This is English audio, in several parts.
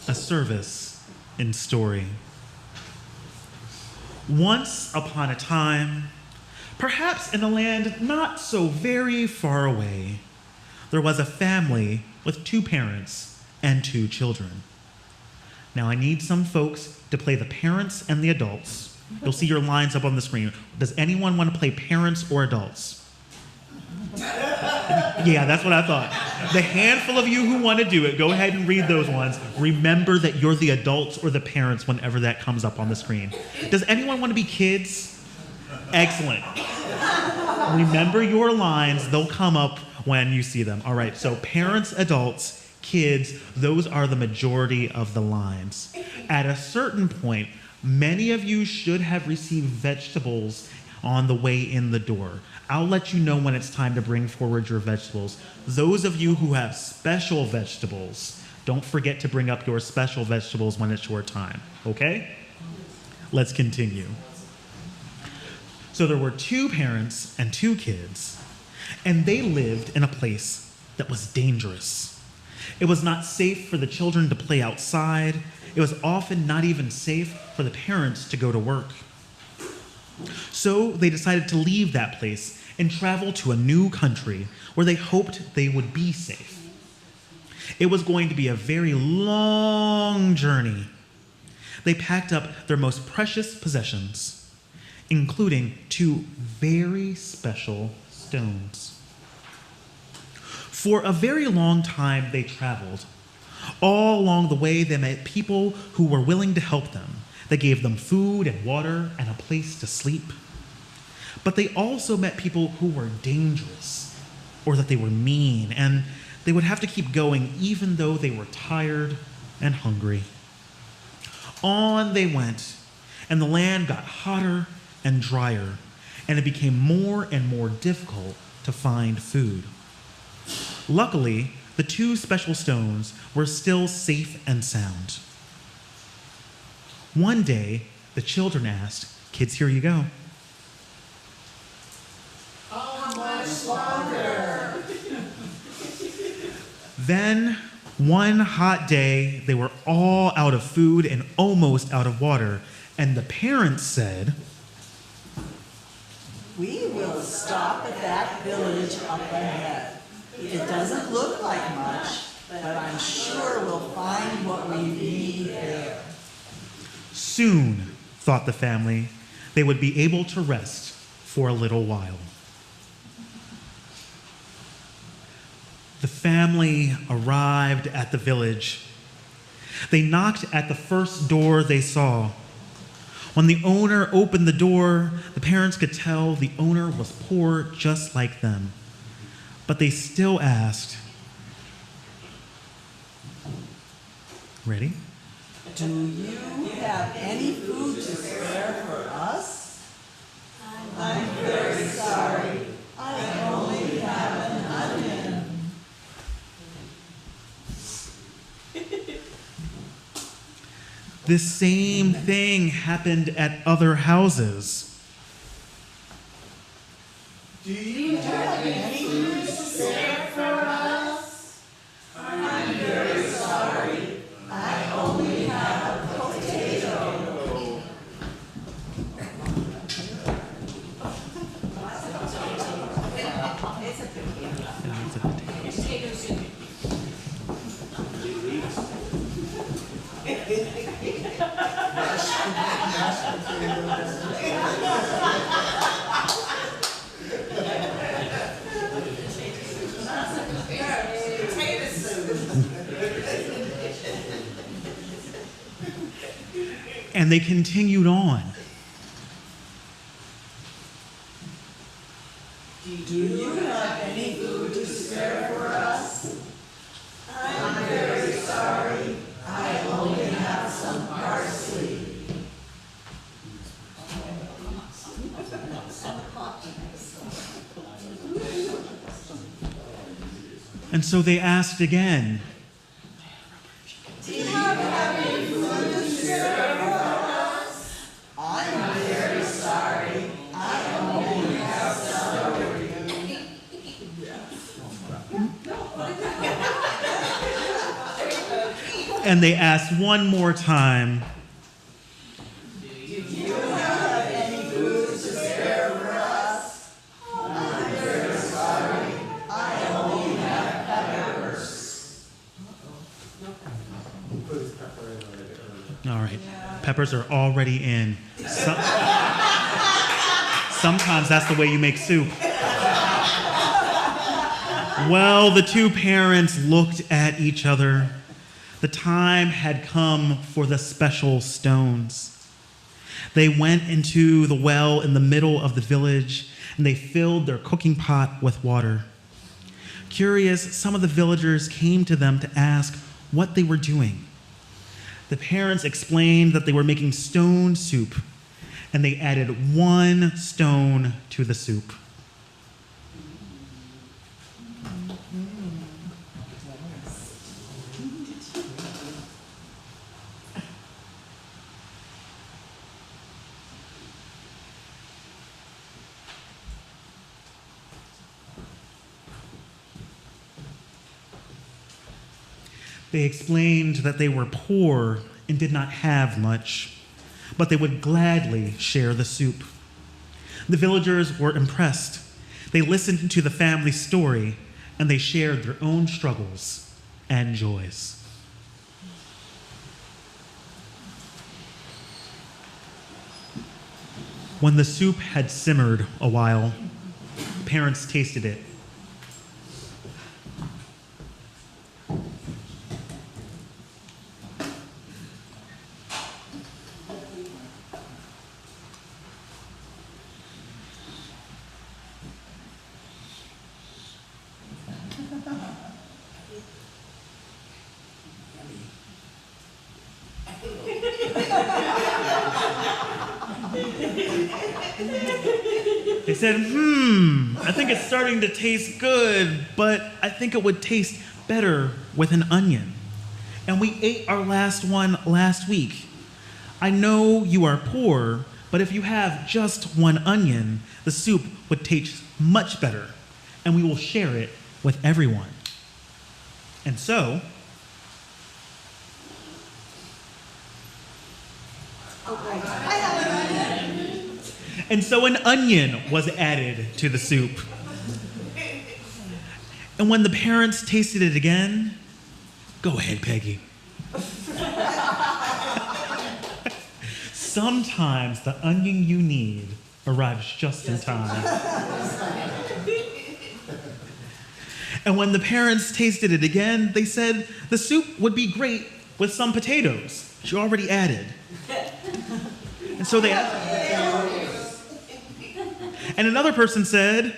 a service in story. Once upon a time, perhaps in a land not so very far away, there was a family with 2 parents and 2 children. Now I need some folks to play the parents and the adults. You'll see your lines up on the screen. Does anyone want to play parents or adults? Yeah, that's what I thought. The handful of you who want to do it, go ahead and read those ones. Remember that you're the adults or the parents whenever that comes up on the screen. Does anyone want to be kids? Excellent. Remember your lines. They'll come up when you see them. All right, so parents, adults, kids, those are the majority of the lines. At a certain point, many of you should have received vegetables on the way in the door. I'll let you know when it's time to bring forward your vegetables. Those of you who have special vegetables, don't forget to bring up your special vegetables when it's your time, okay? Let's continue. So there were 2 parents and 2 kids, and they lived in a place that was dangerous. It was not safe for the children to play outside. It was often not even safe for the parents to go to work. So they decided to leave that place and travel to a new country where they hoped they would be safe. It was going to be a very long journey. They packed up their most precious possessions, including 2 very special stones. For a very long time they traveled. All along the way they met people who were willing to help them. They gave them food and water and a place to sleep. But they also met people who were dangerous or that they were mean, and they would have to keep going even though they were tired and hungry. On they went, and the land got hotter and drier, and it became more and more difficult to find food. Luckily, the 2 special stones were still safe and sound. One day, the children asked, "Kids, here you go." How much longer? Then, one hot day, they were all out of food and almost out of water, and the parents said, We will stop at that village up ahead. It doesn't look like much, but I'm sure we'll find what we need there. Soon, thought the family, they would be able to rest for a little while. The family arrived at the village. They knocked at the first door they saw. When the owner opened the door, the parents could tell the owner was poor just like them. But they still asked, ready? Do you have any food to spare for us? I'm very sorry. I only have an onion. This same thing happened at other houses. Do you have any food to spare for us? I'm very sorry. I only have a potato. And they continued on. Do you have any food to spare for us? I'm very sorry. I only have some parsley. And so they asked again. Do you have any food to spare for us? I'm very sorry. I only have celery. And they asked one more time, all right, peppers are already in. Sometimes that's the way you make soup. Well, the two parents looked at each other. The time had come for the special stones. They went into the well in the middle of the village, and they filled their cooking pot with water. Curious, some of the villagers came to them to ask what they were doing. The parents explained that they were making stone soup, and they added 1 stone to the soup. They explained that they were poor and did not have much, but they would gladly share the soup. The villagers were impressed. They listened to the family story, and they shared their own struggles and joys. When the soup had simmered a while, parents tasted it. They said, I think it's starting to taste good, but I think it would taste better with an onion. And we ate our last one last week. I know you are poor, but if you have just 1 onion, the soup would taste much better, and we will share it with everyone. And so, an onion was added to the soup. And when the parents tasted it again, go ahead, Peggy. Sometimes the onion you need arrives just in time. And when the parents tasted it again, they said the soup would be great with some potatoes. She already added. And so they added. And another person said,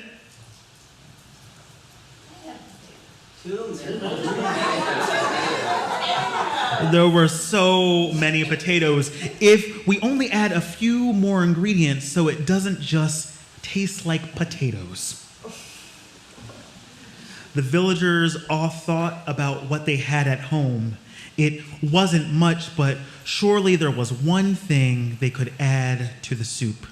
there were so many potatoes. If we only add a few more ingredients so it doesn't just taste like potatoes. The villagers all thought about what they had at home. It wasn't much, but surely there was one thing they could add to the soup.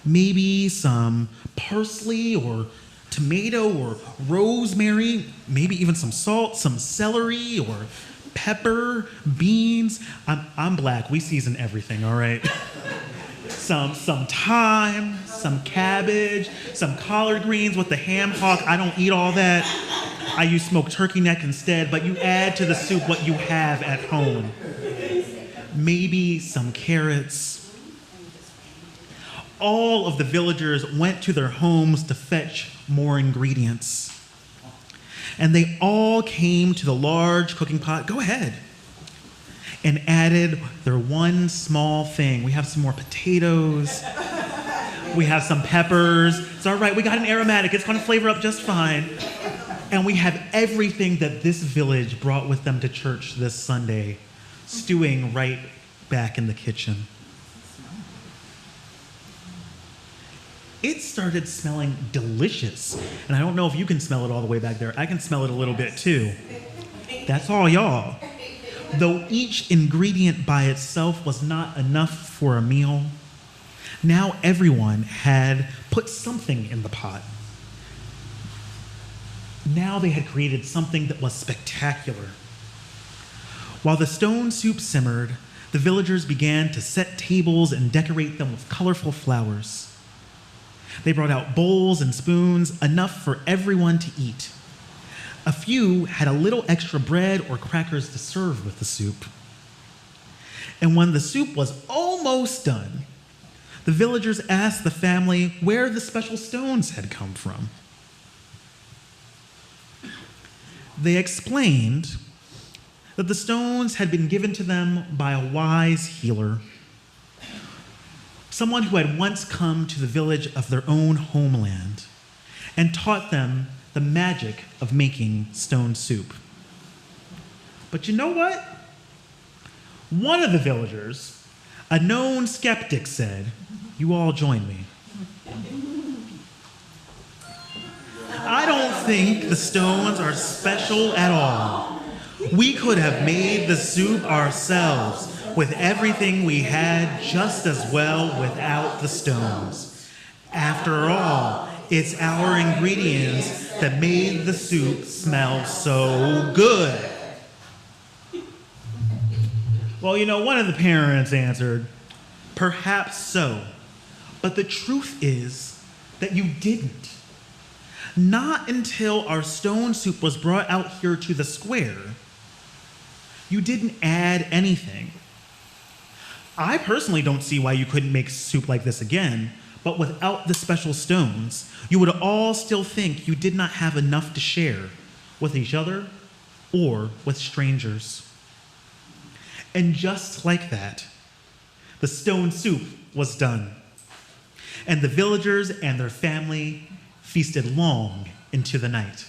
Maybe some parsley or tomato or rosemary, maybe even some salt, some celery or pepper, beans. I'm black. We season everything, all right? some thyme, some cabbage, some collard greens with the ham hock. I don't eat all that. I use smoked turkey neck instead, but you add to the soup what you have at home. Maybe some carrots. All of the villagers went to their homes to fetch more ingredients. And they all came to the large cooking pot, go ahead, and added their one small thing. We have some more potatoes. We have some peppers. It's all right, we got an aromatic. It's going to flavor up just fine. And we have everything that this village brought with them to church this Sunday, stewing right back in the kitchen. It started smelling delicious. And I don't know if you can smell it all the way back there. I can smell it a little bit too. That's all y'all. Though each ingredient by itself was not enough for a meal, now everyone had put something in the pot. Now they had created something that was spectacular. While the stone soup simmered, the villagers began to set tables and decorate them with colorful flowers. They brought out bowls and spoons, enough for everyone to eat. A few had a little extra bread or crackers to serve with the soup. And when the soup was almost done, the villagers asked the family where the special stones had come from. They explained that the stones had been given to them by a wise healer, someone who had once come to the village of their own homeland and taught them the magic of making stone soup. But you know what? One of the villagers, a known skeptic, said, "You all join me. I don't think the stones are special at all. We could have made the soup ourselves with everything we had just as well without the stones. After all, it's our ingredients that made the soup smell so good." Well, one of the parents answered, "Perhaps so, but the truth is that you didn't. Not until our stone soup was brought out here to the square, you didn't add anything. I personally don't see why you couldn't make soup like this again, but without the special stones, you would all still think you did not have enough to share with each other or with strangers." And just like that, the stone soup was done, and the villagers and their family feasted long into the night.